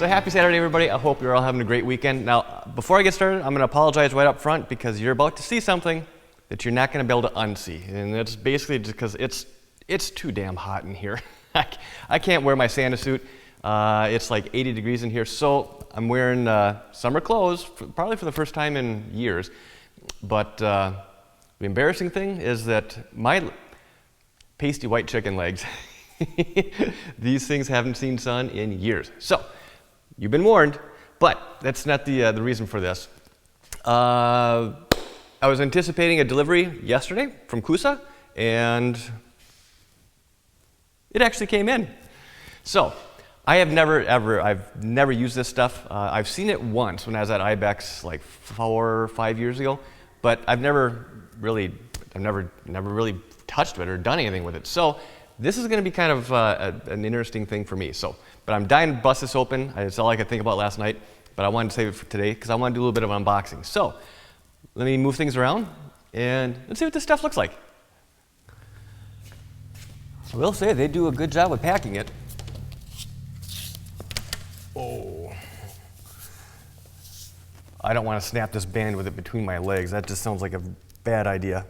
So happy Saturday, everybody. I hope you're all having a great weekend. Now, before I get started, I'm going to apologize right up front because you're about to see something that you're not going to be able to unsee. And that's basically just because it's too damn hot in here. I can't wear my Santa suit. It's like 80 degrees in here, so I'm wearing summer clothes, probably for the first time in years. But the embarrassing thing is that my pasty white chicken legs, these things haven't seen sun in years. So, you've been warned, but that's not the reason for this. I was anticipating a delivery yesterday from Coosa, and it actually came in. So, I've never used this stuff. I've seen it once when I was at IBEX like 4 or 5 years ago, but I've never really touched it or done anything with it. So this is going to be kind of an interesting thing for me. But I'm dying to bust this open. It's all I could think about last night, but I wanted to save it for today because I want to do a little bit of unboxing. So let me move things around and let's see what this stuff looks like. I will say they do a good job with packing it. Oh, I don't want to snap this band with it between my legs. That just sounds like a bad idea.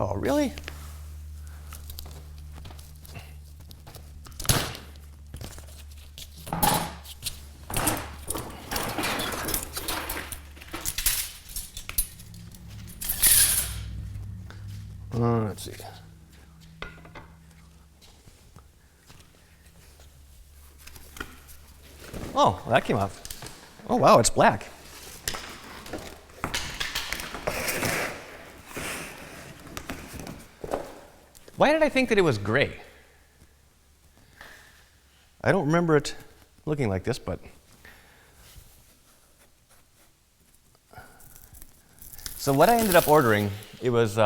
Oh, really? Let's see. Oh, that came off. Oh, wow, it's black. Why did I think that it was gray? I don't remember it looking like this, but. So what I ended up ordering, it was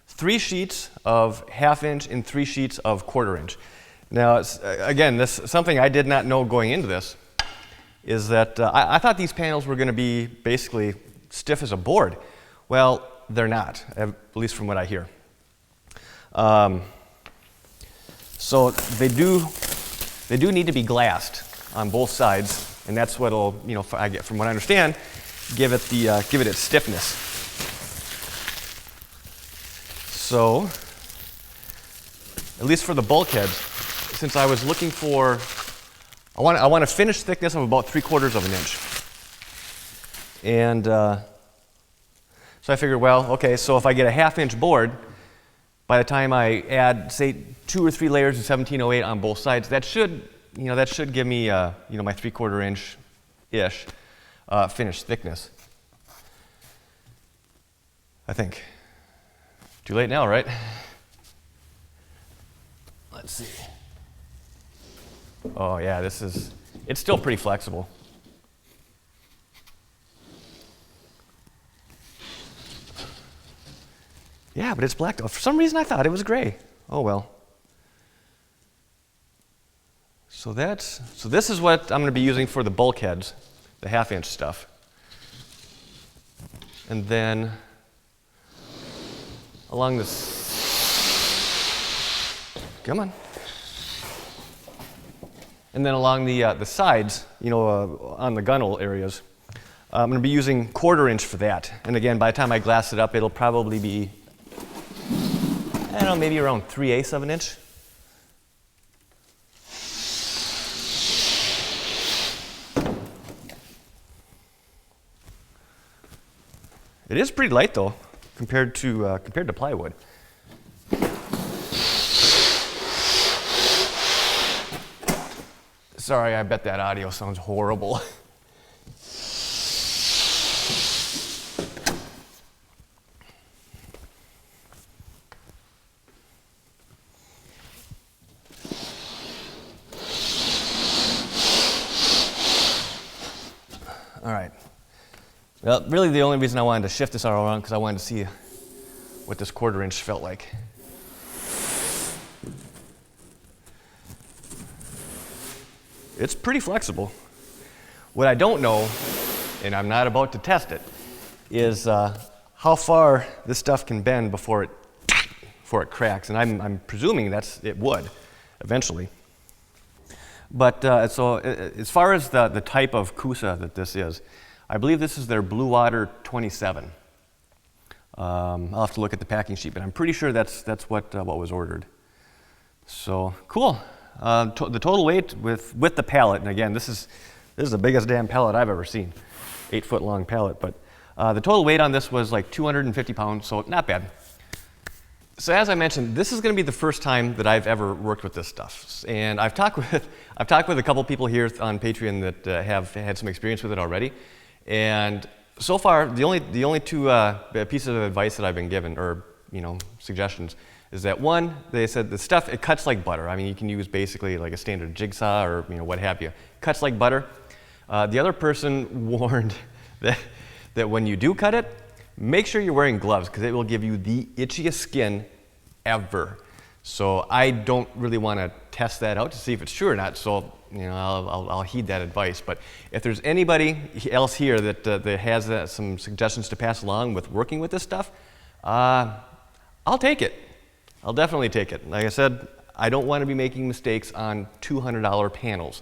3 sheets of 1/2 inch and 3 sheets of 1/4 inch. Now, again, this something I did not know going into this is that I thought these panels were going to be basically stiff as a board. Well, they're not, at least from what I hear. So they do need to be glassed on both sides, and that's what'll, from what I understand, give it its stiffness. So, at least for the bulkheads, since I was looking for, I want a finished thickness of about 3/4 of an inch, and so I figured, well, okay, so if I get a 1/2 inch board, by the time I add, say, 2 or 3 layers of 1708 on both sides, that should give me, my 3/4 inch-ish finished thickness. I think. Too late now, right? Let's see. Oh yeah, it's still pretty flexible. Yeah, but it's black though. For some reason I thought it was gray. Oh well. So this is what I'm going to be using for the bulkheads, the 1/2 inch stuff. And then along this, come on. And then along the sides, on the gunnel areas, I'm going to be using 1/4 inch for that. And again, by the time I glass it up, it'll probably be, I don't know, maybe around 3/8 of an inch. It is pretty light though, compared to plywood. Sorry, I bet that audio sounds horrible. Well, really the only reason I wanted to shift this all around because I wanted to see what this 1/4 inch felt like. It's pretty flexible. What I don't know, and I'm not about to test it, is how far this stuff can bend before it cracks. And I'm presuming it would eventually. But so as far as the type of coosa that this is, I believe this is their Blue Water 27. I'll have to look at the packing sheet, but I'm pretty sure that's what was ordered. So cool. The total weight with the pallet, and again, this is the biggest damn pallet I've ever seen, 8-foot long pallet. But the total weight on this was like 250 pounds, so not bad. So as I mentioned, this is going to be the first time that I've ever worked with this stuff, and I've talked with a couple people here on Patreon that have had some experience with it already, and so far the only two pieces of advice that I've been given, or suggestions, is that one, they said the stuff, it cuts like butter. I mean, you can use basically like a standard jigsaw or what have you. Cuts like butter. The other person warned that when you do cut it, make sure you're wearing gloves because it will give you the itchiest skin ever. So I don't really want to test that out to see if it's true or not. So I'll heed that advice. But if there's anybody else here that has some suggestions to pass along with working with this stuff, I'll take it. I'll definitely take it. Like I said, I don't want to be making mistakes on $200 panels.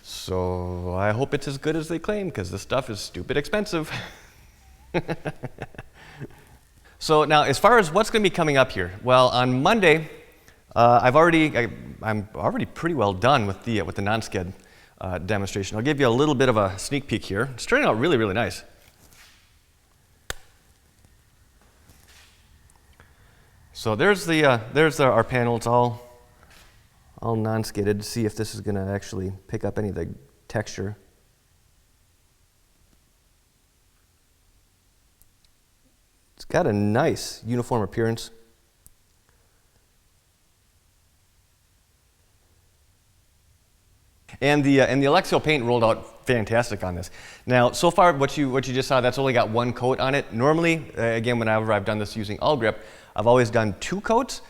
So I hope it's as good as they claim because this stuff is stupid expensive. So now, as far as what's going to be coming up here, well, on Monday, I'm already pretty well done with the non-skid demonstration. I'll give you a little bit of a sneak peek here. It's turning out really, really nice. So there's our panel. It's all non-skidded. See if this is going to actually pick up any of the texture. It's got a nice uniform appearance. And the Alexio paint rolled out fantastic on this. Now, so far, what you just saw, that's only got one coat on it. Normally, again, whenever I've done this using all grip, I've always done 2 coats.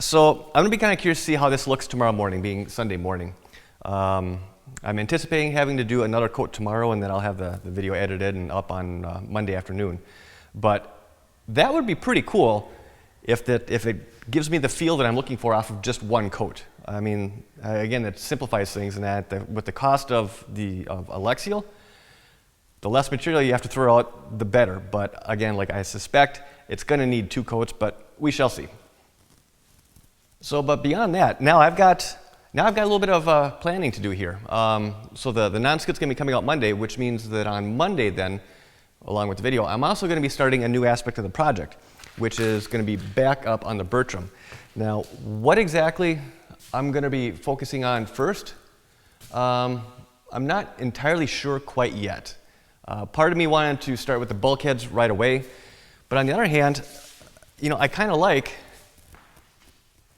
So I'm going to be kind of curious to see how this looks tomorrow morning, being Sunday morning. I'm anticipating having to do another coat tomorrow, and then I'll have the video edited and up on Monday afternoon. But that would be pretty cool if it gives me the feel that I'm looking for off of just one coat. I mean, again, it simplifies things in that with the cost of Alexio, the less material you have to throw out, the better. But again, like I suspect, it's going to need 2 coats, but we shall see. So, but beyond that, now I've got a little bit of planning to do here. So the non-skid's going to be coming out Monday, which means that on Monday then, along with the video, I'm also going to be starting a new aspect of the project, which is going to be back up on the Bertram. Now, what exactly I'm going to be focusing on first, I'm not entirely sure quite yet. Part of me wanted to start with the bulkheads right away, but on the other hand, I kind of like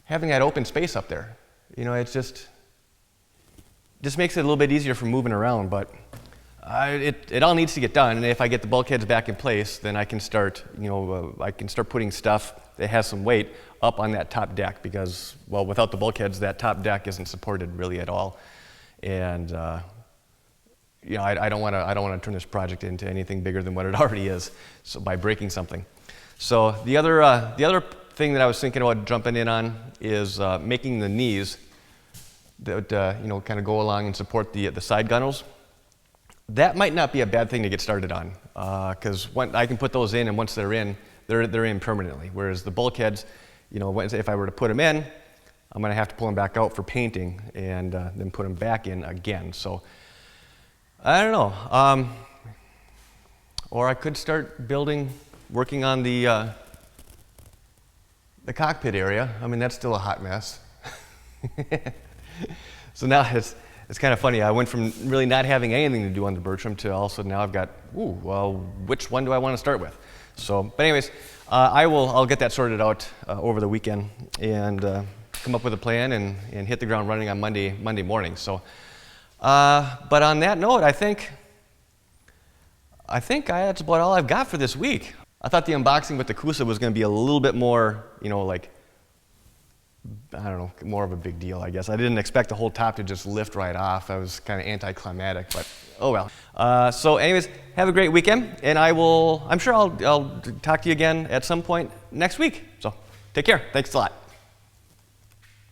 having that open space up there. It's just makes it a little bit easier for moving around, but it all needs to get done, and if I get the bulkheads back in place, then I can start, putting stuff that has some weight up on that top deck because, well, without the bulkheads, that top deck isn't supported really at all, and I don't want to turn this project into anything bigger than what it already is, so by breaking something. So the other thing that I was thinking about jumping in on is making the knees that kind of go along and support the side gunnels. That might not be a bad thing to get started on, because I can put those in, and once they're in, they're in permanently. Whereas the bulkheads, if I were to put them in, I'm going to have to pull them back out for painting and then put them back in again. So I don't know. Or I could start working on the cockpit area. I mean, that's still a hot mess. So now it's kind of funny. I went from really not having anything to do on the Bertram to all of a sudden now I've got, which one do I want to start with? So, but anyways, I'll get that sorted out over the weekend and come up with a plan and hit the ground running on Monday morning. So, but on that note, I think I think that's about all I've got for this week. I thought the unboxing with the coosa was going to be a little bit more, like, I don't know, more of a big deal, I guess. I didn't expect the whole top to just lift right off. I was kind of anticlimactic, but oh well. So anyways, have a great weekend, and I'm sure I'll talk to you again at some point next week. So take care. Thanks a lot.